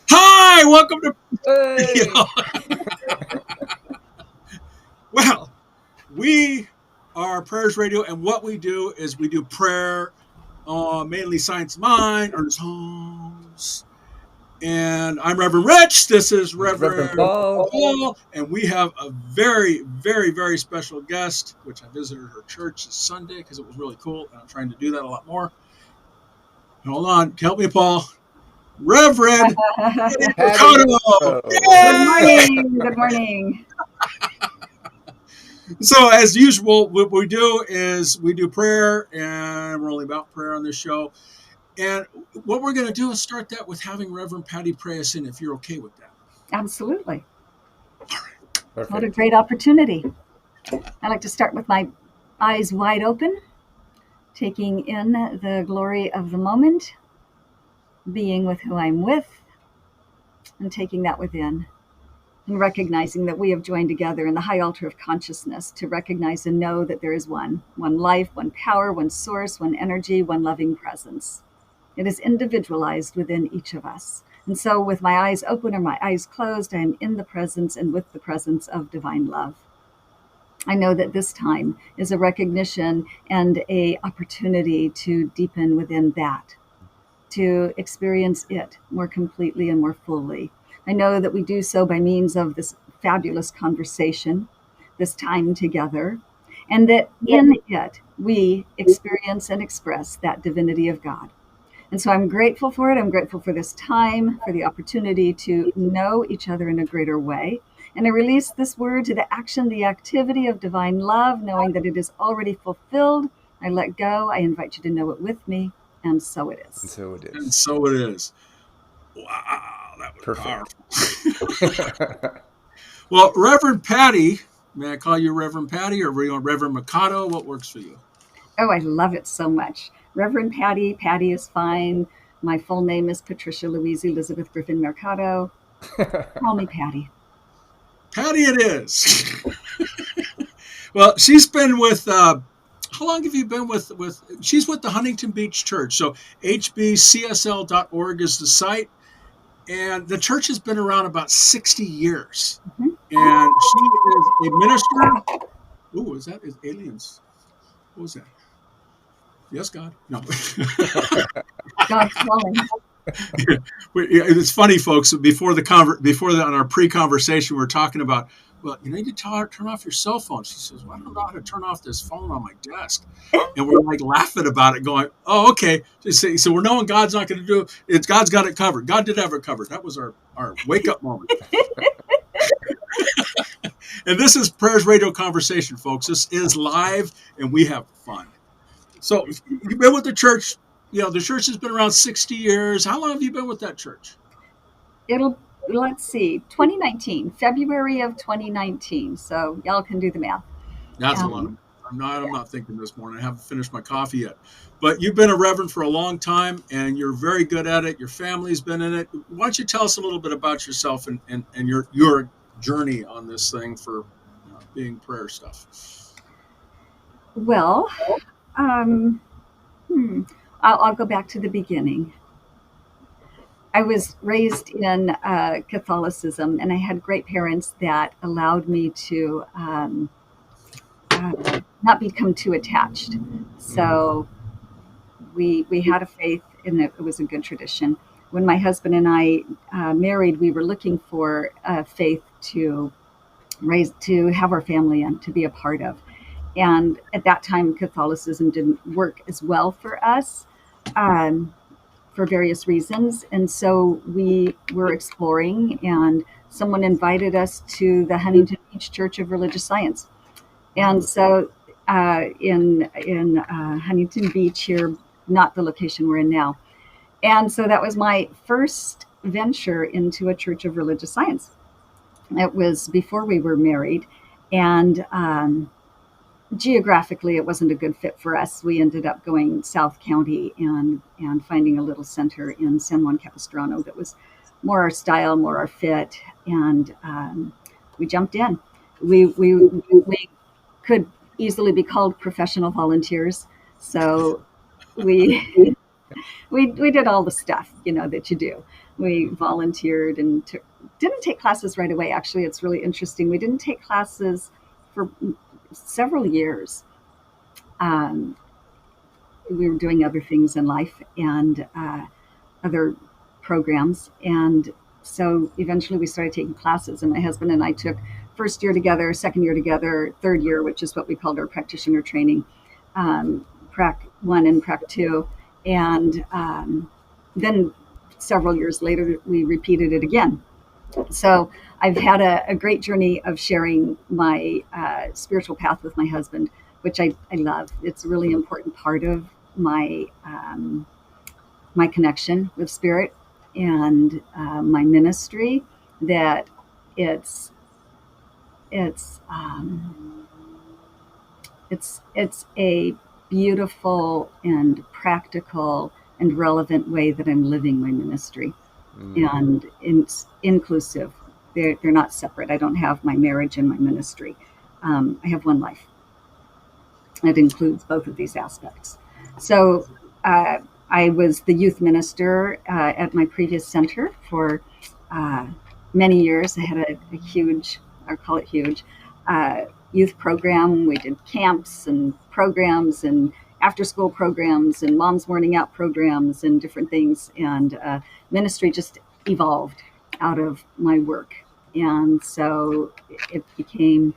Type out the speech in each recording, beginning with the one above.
Hi, welcome to. Hey. Well, we are Prayers Radio, and what we do is we do prayer, mainly Science Mind, Ernest Holmes, and I'm Reverend Rich. This is This is Reverend Reverend Paul. Paul, and we have a very, very, very special guest, which I visited her church this Sunday because it was really cool, and I'm trying to do that a lot more. Hold on, help me, Paul. Reverend Pattie Pattie Mercado. Mercado. Good Yay! morning. Good morning. So, as usual, what we do is we do prayer, and we're only about prayer on this show. And what we're going to do is start that with having Reverend Pattie pray us in, if you're okay with that. Absolutely. What a Perfect. great opportunity. I like to start with my eyes wide open, taking in the glory of the moment, being with who I'm with, and taking that within, and recognizing that we have joined together in the high altar of consciousness to recognize and know that there is one life, one power, one source, one energy, one loving presence. It is individualized within each of us. And so, with my eyes open or my eyes closed, I am in the presence and with the presence of divine love. I know that this time is a recognition and a opportunity to deepen within that, to experience it more completely and more fully. I know that we do so by means of this fabulous conversation, this time together, and that in it we experience and express that divinity of God. And so I'm grateful for it. I'm grateful for this time, for the opportunity to know each other in a greater way. And I release this word to the action, the activity of divine love, knowing that it is already fulfilled. I let go. I invite you to know it with me. And so it And is. so it And is. so it is. Wow, that was Perfect. powerful. Well, Reverend Pattie, may I call you Reverend Pattie or Reverend Mercado? What works for you? Oh, I love it so much. Reverend Pattie. Pattie is fine. My full name is Patricia Louise Elizabeth Griffin Mercado. Call me Pattie. Pattie it is. Well, she's been with, how long have you been with, she's with the Huntington Beach Church. So hbcsl.org is the site. And the church has been around about 60 years. Mhm. And she is a minister. Ooh, is aliens? What was that? Yes, God. No. God's calling. It's funny, folks. On our pre-conversation, we were talking about. Well, you need to turn off your cell phone. She says, "Well, I don't know how to turn off this phone on my desk," and we're like laughing about it, going, "Oh, okay." So we're knowing God's not going to do it. God's got it covered. God did have it covered. That was our wake up moment. And this is Prayers Radio Conversation, folks. This is live, and we have fun. So you've been with the church. You know, the church has been around 60 years. How long have you been with that church? Let's see, 2019, February of 2019. So y'all can do the math. That's a lot of. Um, I'm not thinking this morning. I haven't finished my coffee yet. But you've been a reverend for a long time, and you're very good at it. Your family's been in it. Why don't you tell us a little bit about yourself and your journey on this thing for being prayer stuff? well, um, I'll go back to the beginning. I was raised in Catholicism, and I had great parents that allowed me to not become too attached. So we had a faith, and it was a good tradition. When my husband and I married, we were looking for a faith to have our family in, to be a part of. And at that time, Catholicism didn't work as well for us. For various reasons. And so we were exploring, and someone invited us to the Huntington Beach Church of Religious Science. And so in Huntington Beach here, not the location we're in now. And so that was my first venture into a Church of Religious Science. It was before we were married, and geographically it wasn't a good fit for us. We ended up going South County and finding a little center in San Juan Capistrano that was more our style, more our fit, and we jumped in. We could easily be called professional volunteers, so we We did all the stuff, that you do. We volunteered and didn't take classes right away. Actually, it's really interesting. We didn't take classes for several years. Um, we were doing other things in life and other programs. And so eventually we started taking classes, and my husband and I took first year together, second year together, third year, which is what we called our practitioner training, Prac 1 and Prac 2. And then several years later, we repeated it again. So I've had a great journey of sharing my spiritual path with my husband, which I love. It's a really important part of my connection with spirit and my ministry. That it's it's um, it's a beautiful and practical and relevant way that I'm living my ministry, and it's inclusive. They're not separate. I don't have my marriage and my ministry. I have one life. It includes both of these aspects. So uh, I was the youth minister at my previous center for uh, many years. I had a huge, I call it huge, uh, youth program. We did camps and programs and after school programs and mom's morning out programs and different things. And ministry just evolved out of my work. And so it became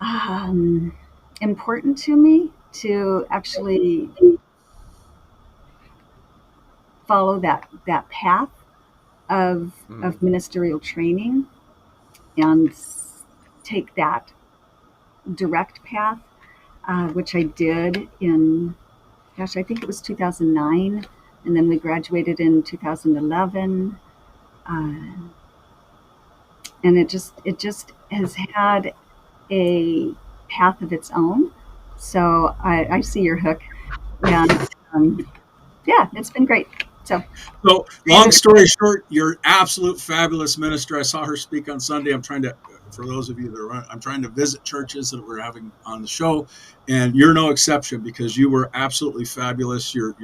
um, important to me to actually follow that path of ministerial training and take that direct path, which I did in, gosh, I think it was 2009, and then we graduated in 2011, uh, and it just has had a path of its own. So I see your hook, and yeah, it's been great. So, So, long story short, you're absolute fabulous minister. I saw her speak on Sunday. For those of you that are, I'm trying to visit churches that we're having on the show, and you're no exception because you were absolutely fabulous. Your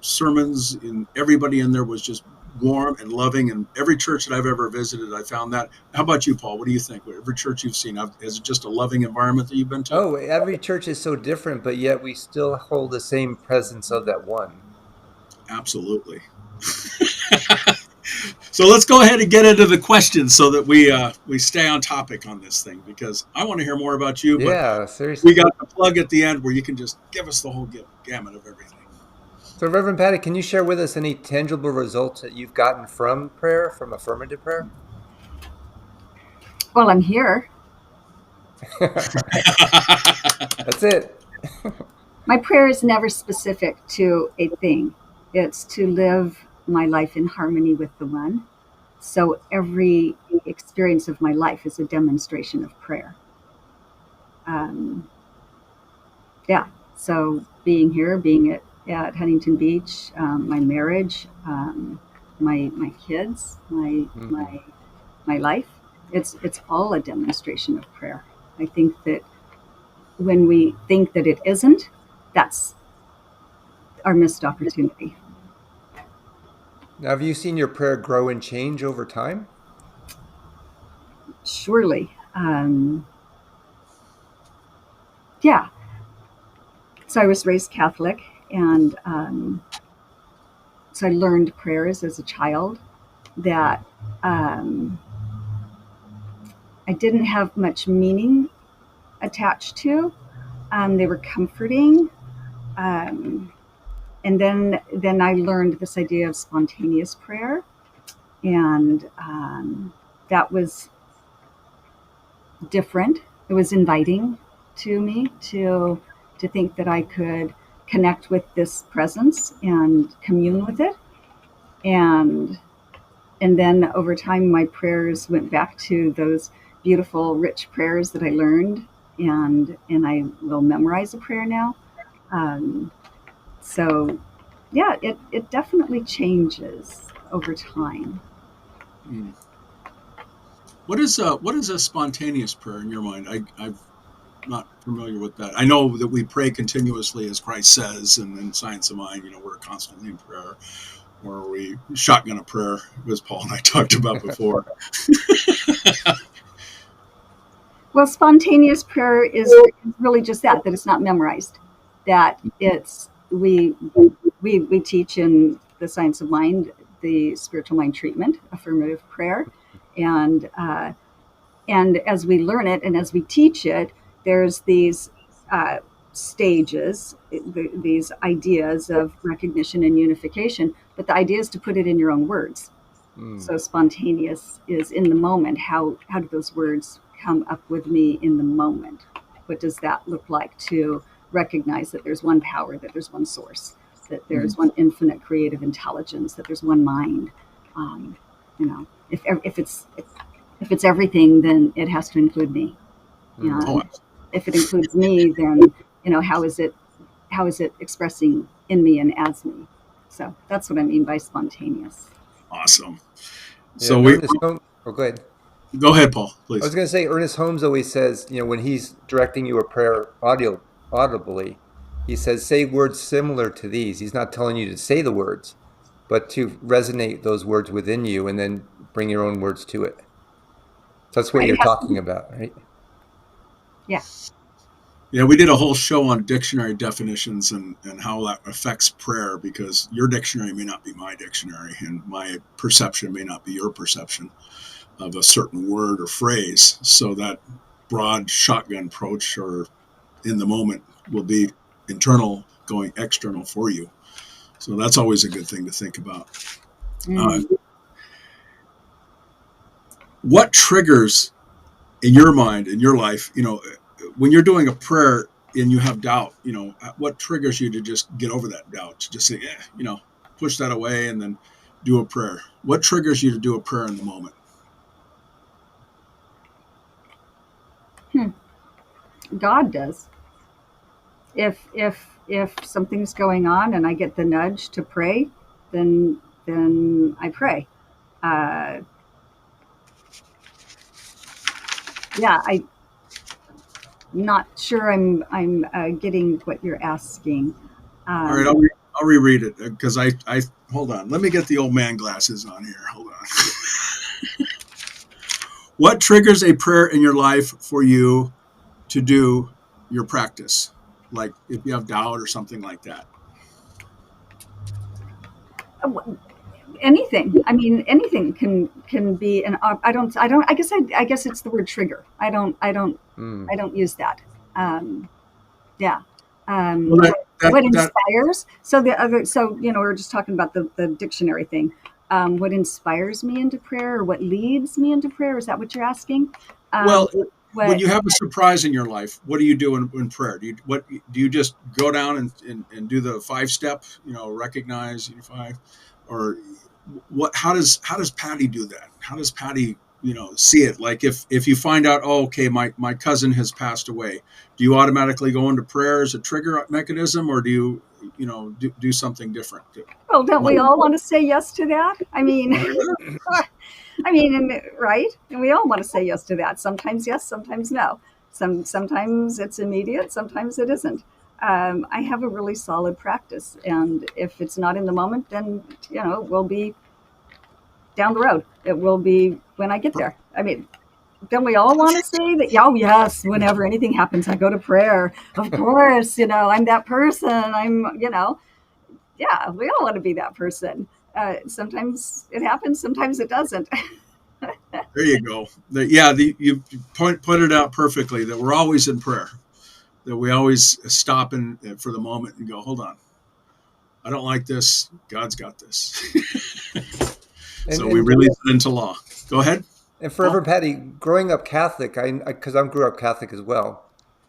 sermons and everybody in there was just warm and loving. And every church that I've ever visited, I found that. How about you, Paul? What do you think? Every church you've seen, is it just a loving environment that you've been to? Oh, every church is so different, but yet we still hold the same presence of that one. Absolutely. So let's go ahead and get into the questions so that we stay on topic on this thing, because I want to hear more about you. But Yeah, we seriously. got the plug at the end where you can just give us the whole gamut of everything. So, Reverend Pattie, can you share with us any tangible results that you've gotten from prayer, from affirmative prayer? well, I'm here. All right. That's it. My prayer is never specific to a thing. It's to live my life in harmony with the One. So every experience of my life is a demonstration of prayer. Um, yeah. So being here, being at Huntington Beach, my marriage, my kids, Hmm. my life, it's all a demonstration of prayer. I think that when we think that it isn't, that's our missed opportunity. Now, have you seen your prayer grow and change over time? Surely. Yeah. So I was raised Catholic, and so I learned prayers as a child that um, I didn't have much meaning attached to. They were comforting. Um, and then I learned this idea of spontaneous prayer, and that was different. It was inviting to me to think that I could connect with this presence and commune with it. And and then over time my prayers went back to those beautiful rich prayers that I learned, and I will memorize a prayer now. Um, so yeah, it definitely changes over time. Mm. What is a spontaneous prayer in your mind? I've not familiar with that. I know that we pray continuously, as Christ says, and in Science of Mind, we're constantly in prayer, or we shotgun a prayer, as Paul and I talked about before. Well, spontaneous prayer is really just that it's not memorized. That it's we teach in the Science of Mind the spiritual mind treatment, affirmative prayer, and as we learn it and as we teach it, there's these stages, these ideas of recognition and unification. But the idea is to put it in your own words. So spontaneous is in the moment. How do those words come up with me in the moment? What does that look like to recognize that there's one power, that there's one source, that there's one infinite creative intelligence, that there's one mind? If it's everything, then it has to include me. And if it includes me, then how is it expressing in me and as me? So that's what I mean by spontaneous. Awesome. Yeah, So go ahead. Go ahead, Paul, please. I was going to say, Ernest Holmes always says, when he's directing you a prayer audibly, he says, say words similar to these. He's not telling you to say the words, but to resonate those words within you and then bring your own words to it. That's what you're talking about, right? Yeah. Yeah, we did a whole show on dictionary definitions and how that affects prayer, because your dictionary may not be my dictionary, and my perception may not be your perception of a certain word or phrase. So that broad shotgun approach, or in the moment, will be internal going external for you. So that's always a good thing to think about. What triggers in your mind, in your life, when you're doing a prayer and you have doubt, what triggers you to just get over that doubt, to just say, push that away and then do a prayer? What triggers you to do a prayer in the moment? God does. If something's going on and I get the nudge to pray, then I pray. I'm not sure I'm getting what you're asking. All right, I'll reread it, because I hold on. Let me get the old man glasses on here. Hold on. What triggers a prayer in your life for you to do your practice? Like if you have doubt or something like that. Anything. I mean, anything can be an. I guess it's the word trigger. I don't use that. Yeah. What inspires? So we're just talking about the dictionary thing. What inspires me into prayer, or what leads me into prayer? Is that what you're asking? When you have a surprise in your life, what do you do in prayer? Do you just go down and do the 5-step, recognize, unify, or what? How does Pattie do that? How does Pattie see it? Like if you find out, my cousin has passed away, do you automatically go into prayer as a trigger mechanism, or do you do something different? Well, don't we all want to say yes to that? I mean, right? And we all want to say yes to that. Sometimes yes, sometimes no. Sometimes it's immediate, sometimes it isn't. I have a really solid practice, and if it's not in the moment, then it will be down the road. It will be when I get there. I mean, don't we all want to say that? Oh, yes. Whenever anything happens, I go to prayer. Of course, I'm that person. Yeah, we all want to be that person. Sometimes it happens, sometimes it doesn't. There you go. You pointed out perfectly that we're always in prayer, that we always stop for the moment and go, hold on, I don't like this. God's got this. So we release it into law. Go ahead. And for Reverend Pattie, growing up Catholic, because I grew up Catholic as well,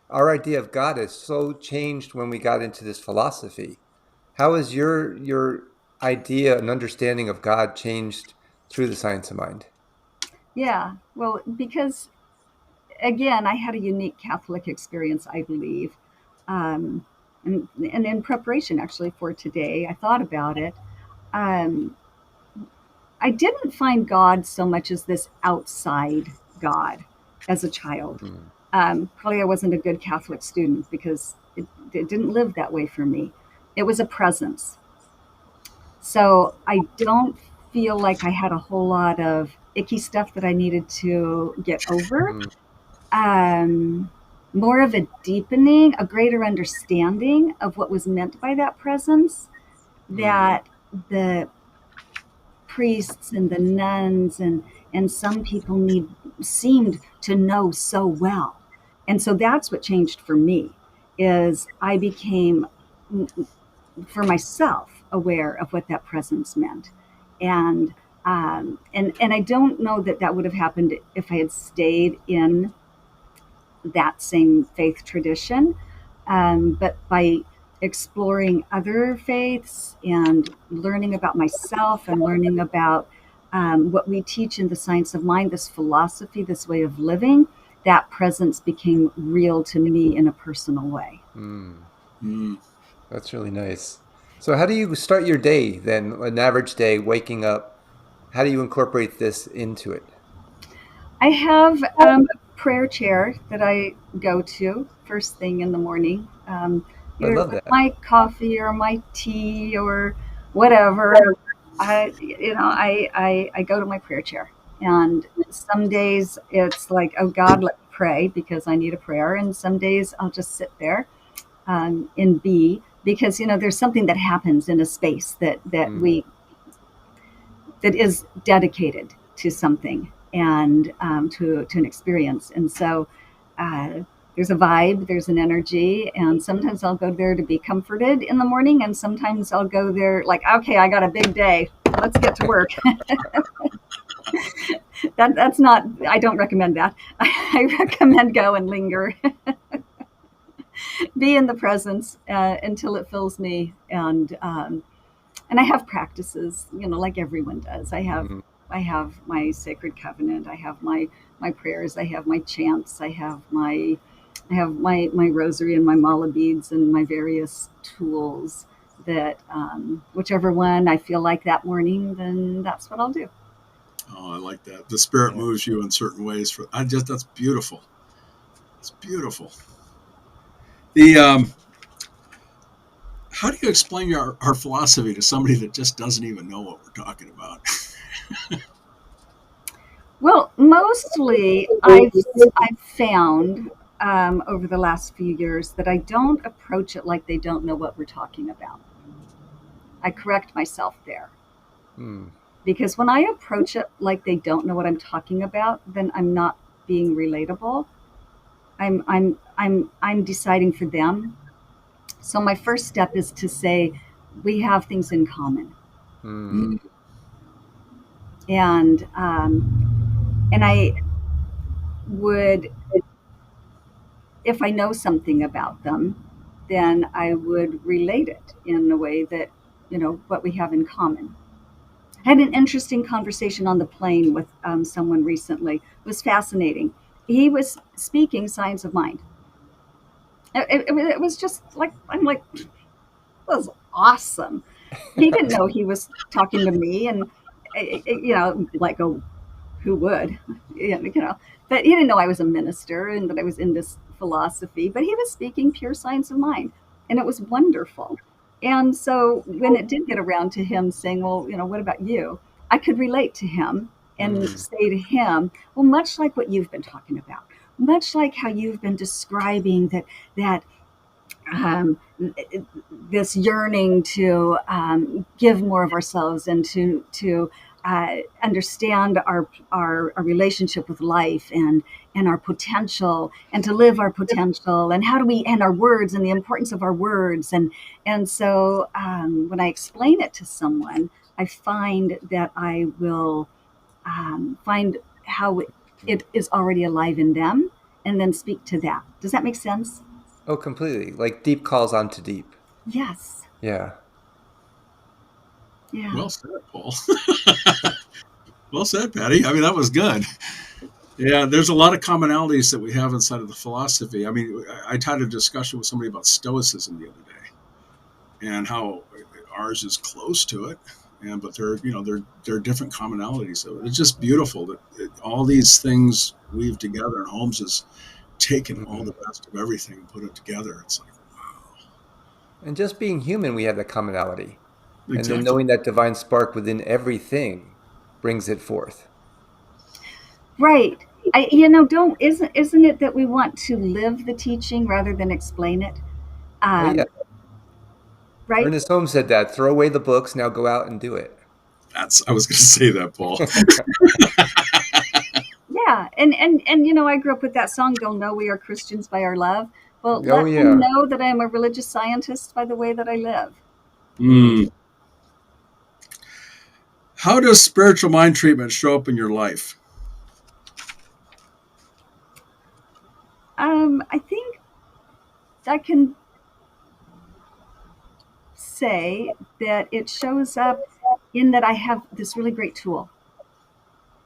our idea of God is so changed when we got into this philosophy. How has your idea and understanding of God changed through the Science of Mind? Yeah, well, because again, I had a unique Catholic experience, I believe. And in preparation actually for today, I thought about it. I didn't find God so much as this outside God as a child. Probably I wasn't a good Catholic student because it didn't live that way for me. It was a presence. So I don't feel like I had a whole lot of icky stuff that I needed to get over. Mm, Um, More of a deepening, a greater understanding of what was meant by that presence mm, that the priests and the nuns and some people seemed to know so well. And so that's what changed for me is I became for myself aware of what that presence meant. And and I don't know that that would have happened if I had stayed in that same faith tradition. But by exploring other faiths and learning about myself and learning about what we teach in the science of mind, this philosophy, this way of living, that presence became real to me in a personal way. mm. Mm. That's really nice. So how do you start your day then, an average day, waking up? How do you incorporate this into it? I have a prayer chair that I go to first thing in the morning, I either love with that. my coffee or my tea or whatever. I go to my prayer chair, and some days it's like, oh God, let me pray because I need a prayer, and some days I'll just sit there and be because there's something that happens in a space Mm, that is dedicated to something and to an experience. And so there's a vibe, there's an energy, and sometimes I'll go there to be comforted in the morning, and sometimes I'll go there like, okay, I got a big day, let's get to work. That's not. I don't recommend that. I recommend go and linger, be in the presence until it fills me, and I have practices, like everyone does. mm. I have my sacred covenant. I have my prayers. I have my chants. I have my rosary and my mala beads and my various tools that whichever one I feel like that morning, then that's what I'll do. Oh, I like that. The spirit Yeah. moves you in certain ways. That's beautiful. It's beautiful. The How do you explain our philosophy to somebody that just doesn't even know what we're talking about? Well, mostly I've found over the last few years that I don't approach it like they don't know what we're talking about. I correct myself there Mm, because when I approach it like they don't know what I'm talking about, then I'm not being relatable. I'm deciding for them. So my first step is to say we have things in common, mm, Mm. and I would, if I know something about them, then I would relate it in a way that what we have in common. I had an interesting conversation on the plane with someone recently. It was fascinating. He was speaking science of mind. It was just like I'm like, that was awesome. He didn't know he was talking to me, and like, oh, who would, but he didn't know I was a minister and that I was in this philosophy. But he was speaking pure science of mind, and it was wonderful. And so when it did get around to him saying, well, what about you? I could relate to him and mm, say to him, well, much like what you've been talking about, much like how you've been describing that um, this yearning to give more of ourselves and to understand our relationship with life and our potential and to live our potential and how do we and our words and the importance of our words and so when I explain it to someone, I find that I will find how it is already alive in them and then speak to that. Does that make sense? Oh, completely. Like deep calls onto deep. Yes. Yeah. Yeah. Well said, Paul. Well said, Patty. I mean, that was good. Yeah, there's a lot of commonalities that we have inside of the philosophy. I mean, I had a discussion with somebody about Stoicism the other day and how ours is close to it, and but there are different commonalities. So it's just beautiful that all these things weave together. And Holmes is taken all the best of everything and put it together. It's like, wow. And just being human, we have that commonality. Exactly. And then knowing that divine spark within everything brings it forth. Right. Isn't it that we want to live the teaching rather than explain it? Oh, yeah. Right. Ernest Holmes said that. Throw away the books, now go out and do it. I was going to say that, Paul. Yeah, and I grew up with that song, "They'll know we are Christians by our love." Well, Oh, let yeah. them know that I am a religious scientist by the way that I live. How does spiritual mind treatment show up in your life? I think I can say that it shows up in that I have this really great tool.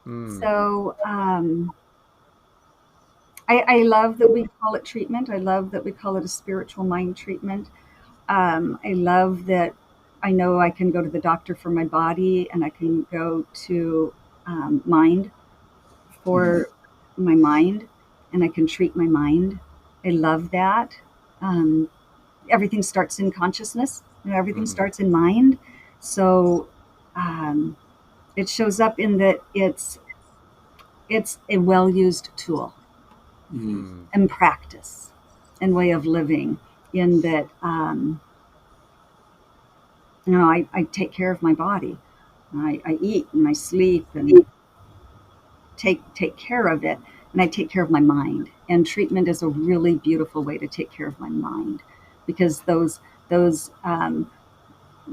So I love that we call it treatment. I love that we call it a spiritual mind treatment. I love that I know I can go to the doctor for my body, and I can go to mind for my mind, and I can treat my mind. I love that. Everything starts in consciousness. Everything starts in mind. So it shows up in that it's a well-used tool and practice and way of living. In that, I take care of my body. I eat and I sleep and take care of it, and I take care of my mind. And treatment is a really beautiful way to take care of my mind, because those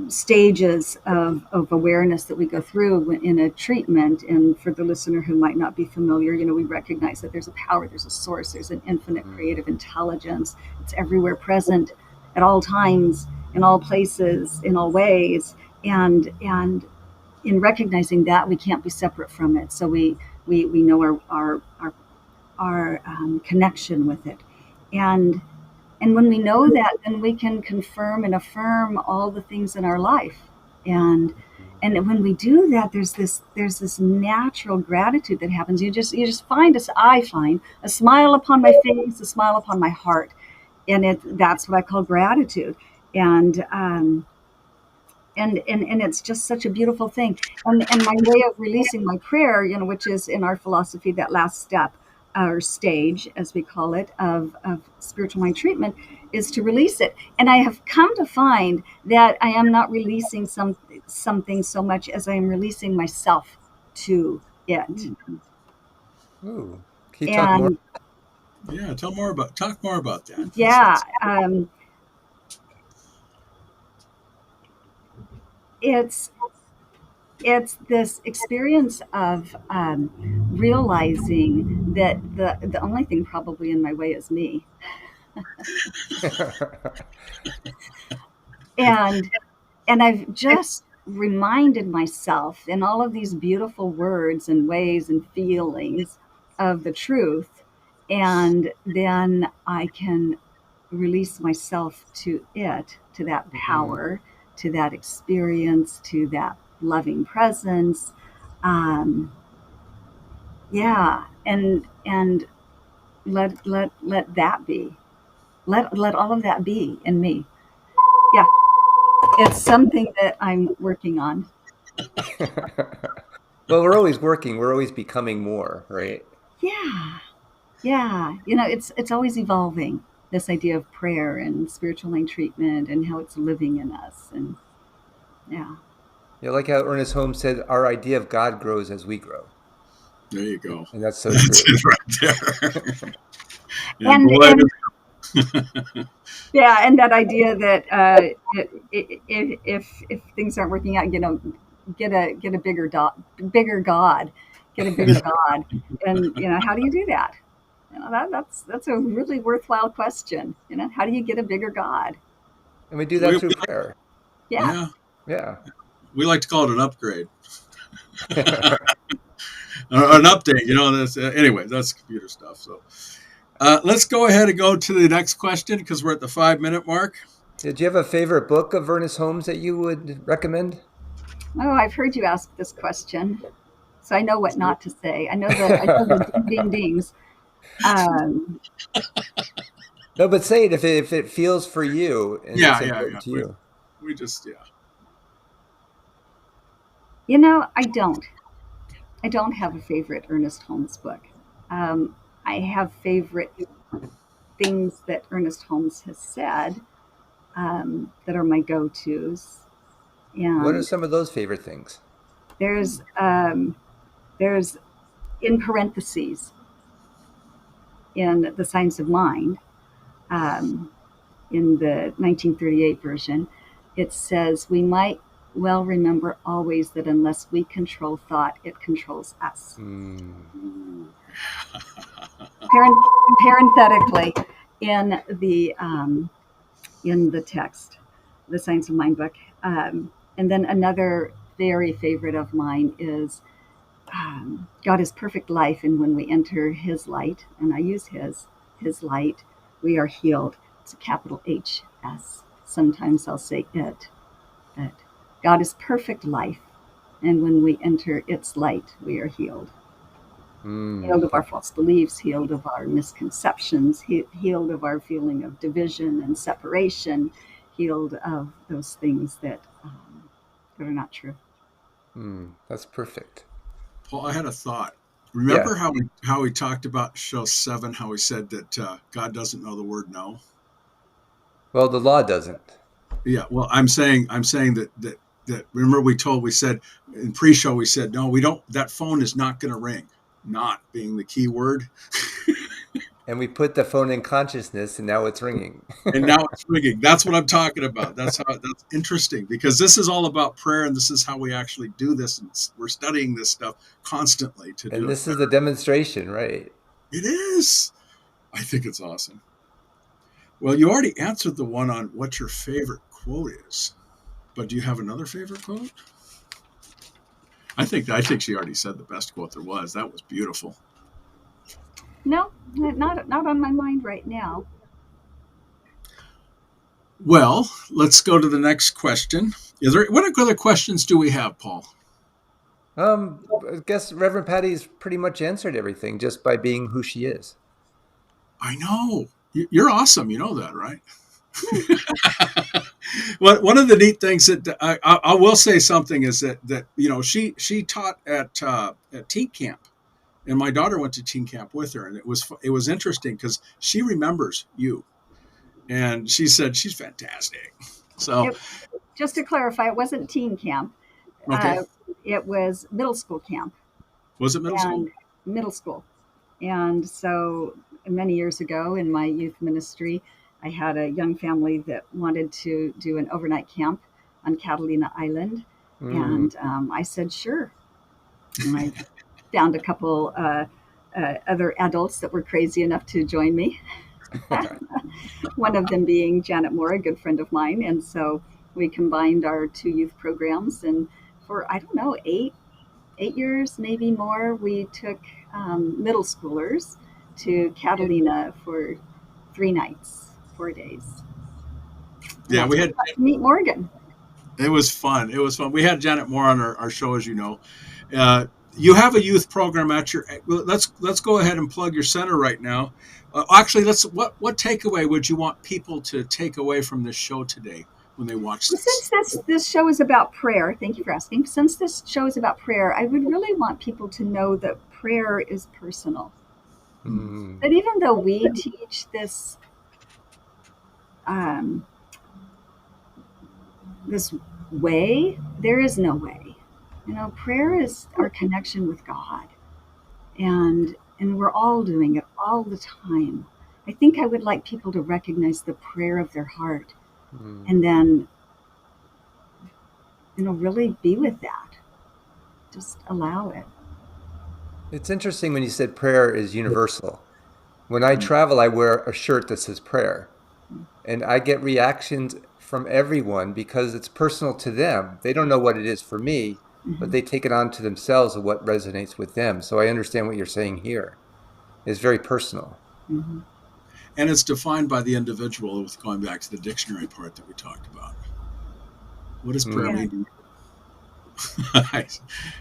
stages of awareness that we go through in a treatment, and for the listener who might not be familiar, we recognize that there's a power, there's a source, there's an infinite creative intelligence. It's everywhere present at all times, in all places, in all ways. And in recognizing that, we can't be separate from it. So we know our connection with it. And when we know that, then we can confirm and affirm all the things in our life. And when we do that, there's this natural gratitude that happens. I find a smile upon my face, a smile upon my heart, and that's what I call gratitude. And it's just such a beautiful thing. And my way of releasing my prayer, which is in our philosophy that last step, or stage, as we call it, of spiritual mind treatment, is to release it. And I have come to find that I am not releasing something so much as I am releasing myself to it. Ooh, can you talk more? Yeah, talk more about that. Yeah. It's this experience of realizing that the only thing probably in my way is me. and I've just reminded myself in all of these beautiful words and ways and feelings of the truth, and then I can release myself to it, to that power, to that experience, to that loving presence. Yeah, and let that be. Let all of that be in me. Yeah. It's something that I'm working on. Well, we're always working, we're always becoming more, right? Yeah. Yeah. It's always evolving, this idea of prayer and spiritual mind treatment and how it's living in us. And yeah. Yeah, like how Ernest Holmes said, our idea of God grows as we grow. There you go. And that's so true. Right there. Yeah, and that idea that if things aren't working out, get a bigger God, get a bigger God, and how do you do that? That's a really worthwhile question. How do you get a bigger God? And we do that through prayer. Yeah. Yeah. We like to call it an upgrade. An update, anyway, that's computer stuff. So let's go ahead and go to the next question, because we're at the 5-minute mark. Did you have a favorite book of Ernest Holmes that you would recommend? Oh, I've heard you ask this question, so I know what not to say. I know the ding dings. Um, No, but say it if it feels for you and it's Yeah. important to you. We just, yeah. I don't. I don't have a favorite Ernest Holmes book. Um, I have favorite things that Ernest Holmes has said that are my go-tos. What are And some of those favorite things? there's um, there's in parentheses in the Science of Mind, um, in the 1938 version, it says we might well remember always that unless we control thought, it controls us. Mm. Ooh. Parenthetically, in the text, the Science of Mind book, and then another very favorite of mine is God is perfect life, and when we enter His light, and I use His light, we are healed. It's a capital HS. Sometimes I'll say it, but God is perfect life, and when we enter its light, we are healed. Healed of our false beliefs, healed of our misconceptions, healed of our feeling of division and separation, healed of those things that are not true. That's perfect. Paul, I had a thought. Yeah. Remember how we talked about show 7, how we said that God doesn't know the word no? Well, the law doesn't. Yeah, well, I'm saying that remember we said in pre-show we said no, we don't, that phone is not going to ring, not being the key word. And we put the phone in consciousness and now it's ringing. And now it's ringing. That's what I'm talking about. That's interesting because this is all about prayer and this is how we actually do this, and we're studying this stuff constantly to And do it this is the better. demonstration, right? It is. I think it's awesome. Well, you already answered the one on what your favorite quote is, but do you have another favorite quote? I think she already said the best quote there was. That was beautiful. No, not on my mind right now. Well, let's go to the next question. Is there what other questions do we have, Paul? I guess Reverend Pattie's pretty much answered everything just by being who she is. I know. You're awesome. You know that, right? Well, one of the neat things that I will say something is that she taught at teen camp, and my daughter went to teen camp with her, and it was interesting because she remembers you, and she said she's fantastic. So It, just to clarify, it wasn't teen camp. okay, Uh, it was middle school camp was it middle school? and middle school. And so many years ago in my youth ministry, I had a young family that wanted to do an overnight camp on Catalina Island. Mm. And I said, sure. And I found a couple other adults that were crazy enough to join me. One of them being Janet Moore, a good friend of mine. And so we combined our two youth programs. And for, I don't know, 8 years, maybe more, we took middle schoolers to Catalina for 3 nights, 4 days. And Yeah, that's we where had. we got to meet Morgan. It was fun. It was fun. We had Janet Moore on our show, as you know. You have a youth program at your. Let's go ahead and plug your center right now. Actually, let's. What takeaway would you want people to take away from this show today when they watch Well, this? since this show is about prayer, thank you for asking. Since this show is about prayer, I would really want people to know that prayer is personal. Mm. That even though we teach um, this way, there is no way. Prayer is our connection with God, and we're all doing it all the time. I think I would like people to recognize the prayer of their heart, Mm. and then really be with that. Just allow it. It's interesting when you said prayer is universal. When I travel, I wear a shirt that says prayer. And I get reactions from everyone because it's personal to them. They don't know what it is for me, but Mm-hmm. they take it on to themselves of what resonates with them. So I understand what you're saying here. It's very personal. Mm-hmm. And it's defined by the individual. With going back to the dictionary part that we talked about. What does prayer Mm. Yeah. mean? I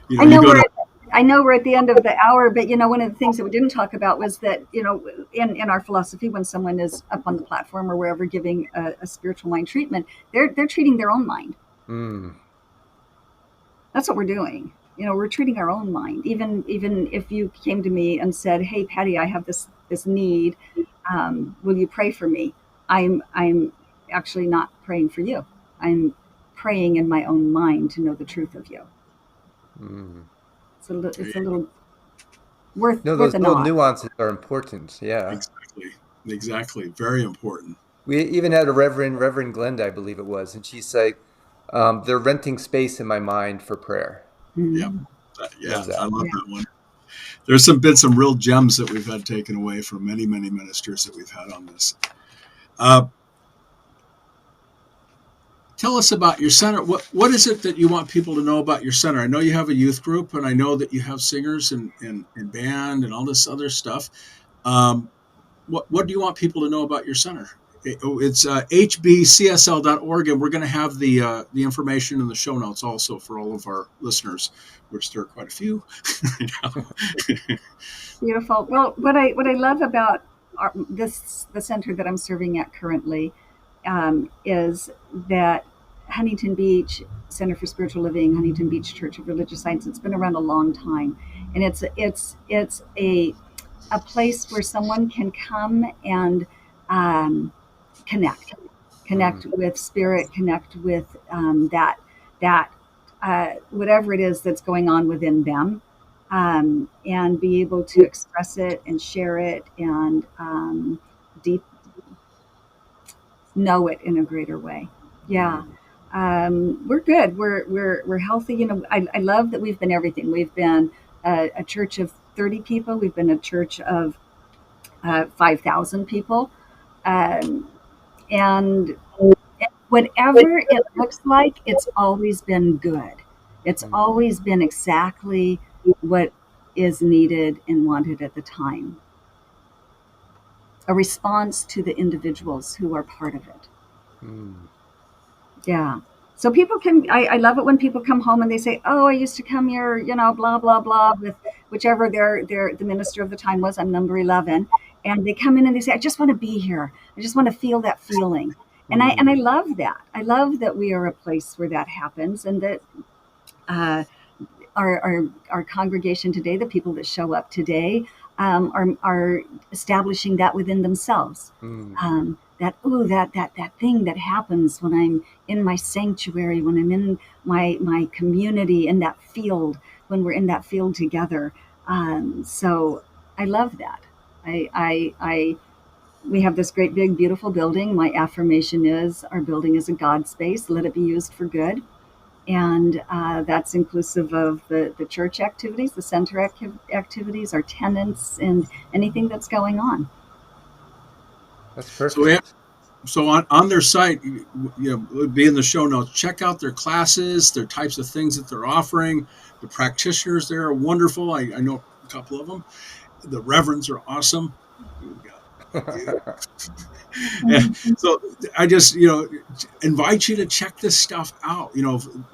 You know go where to. I know we're at the end of the hour, but one of the things that we didn't talk about was that in our philosophy, when someone is up on the platform or wherever giving a spiritual mind treatment, they're treating their own mind. That's what we're doing. We're treating our own mind. Even if you came to me and said, "Hey, Pattie, I have this need. Will you pray for me?" I'm actually not praying for you. I'm praying in my own mind to know the truth of you. It's a little worth those a little nod. nuances are important. Yeah, exactly, very important. we even had a Reverend Glenda, I believe it was, and she's like, they're renting space in my mind for prayer. Yeah, Love that. I love that one. There's been some real gems that we've had taken away from many ministers that we've had on this. Tell us about your center. What is it that you want people to know about your center? I know you have a youth group, and I know that you have singers and band and all this other stuff. What do you want people to know about your center? It's hbcsl.org, and we're going to have the information in the show notes also for all of our listeners, which there are quite a few. Beautiful. Well, what I love about the center that I'm serving at currently is that Huntington Beach Center for Spiritual Living, Huntington Beach Church of Religious Science. It's been around a long time, and it's a place where someone can come and connect with spirit, connect with that whatever it is that's going on within them, and be able to express it and share it and deep know it in a greater way. Yeah. We're good. We're healthy. I love that we've been everything. We've been a church of 30 people. We've been a church of 5,000 people. And whatever it looks like, it's always been good. It's always been exactly what is needed and wanted at the time. A response to the individuals who are part of it. Yeah. So people I love it when people come home and they say, "Oh, I used to come here, blah, blah, blah," with whichever the minister of the time was. I'm number 11. And they come in and they say, "I just want to be here. I just want to feel that feeling." And I love that. I love that we are a place where that happens, and that our congregation today, the people that show up today, are establishing that within themselves. That thing that happens when I'm in my sanctuary, when I'm in my community, in that field, when we're in that field together. So I love that. We have this great, big, beautiful building. My affirmation is our building is a God space. Let it be used for good. And that's inclusive of the church activities, the center activities, our tenants, and anything that's going on. That's perfect. So on their site, it would be in the show notes. Check out their classes, their types of things that they're offering. The practitioners there are wonderful. I know a couple of them. The reverends are awesome. And so I just invite you to check this stuff out.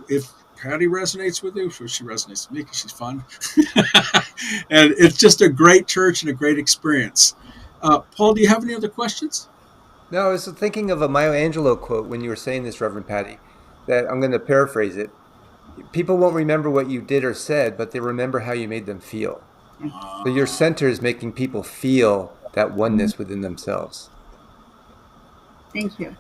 If Pattie resonates with you, she resonates with me because she's fun. And it's just a great church and a great experience. Paul, do you have any other questions? No, I was thinking of a Maya Angelou quote when you were saying this, Reverend Pattie, that I'm going to paraphrase it. People won't remember what you did or said, but they remember how you made them feel. So your center is making people feel that oneness within themselves. Thank you.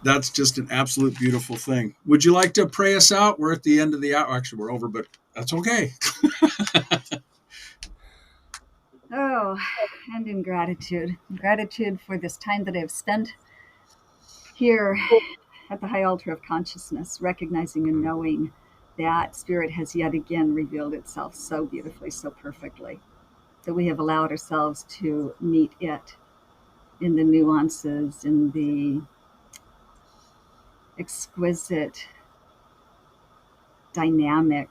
That's just an absolute beautiful thing. Would you like to pray us out? We're at the end of the hour. Actually, we're over, but that's okay. Oh, and in gratitude for this time that I've spent here at the high altar of consciousness, recognizing and knowing that Spirit has yet again revealed itself so beautifully, so perfectly, that we have allowed ourselves to meet it in the nuances, in the exquisite, dynamic,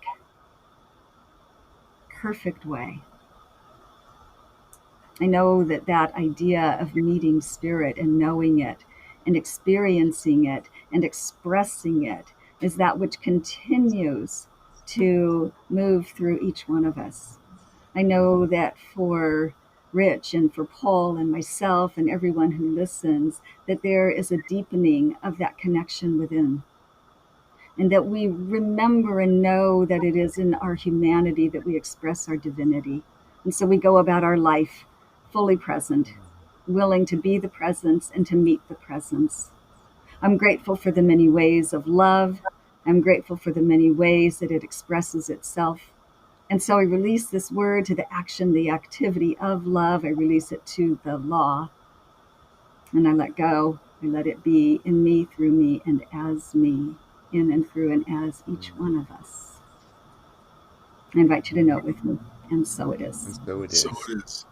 perfect way. I know that idea of meeting Spirit and knowing it and experiencing it and expressing it is that which continues to move through each one of us. I know that for Rich and for Paul and myself and everyone who listens, that there is a deepening of that connection within. And that we remember and know that it is in our humanity that we express our divinity. And so we go about our life fully present, willing to be the presence and to meet the presence. I'm grateful for the many ways of love. I'm grateful for the many ways that it expresses itself. And so I release this word to the action, the activity of love. I release it to the law. And I let go. I let it be in me, through me, and as me, in and through and as each one of us. I invite you to know it with me. And so it is. And so it is. So it is.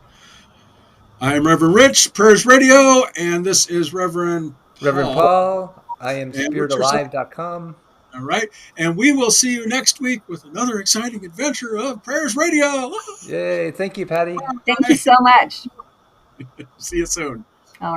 I'm Reverend Rich, Prayers Radio, and this is Reverend Paul. I am And spiritalive.com. All right. And we will see you next week with another exciting adventure of Prayers Radio. Yay. Thank you, Pattie. Thank you so much. See you soon.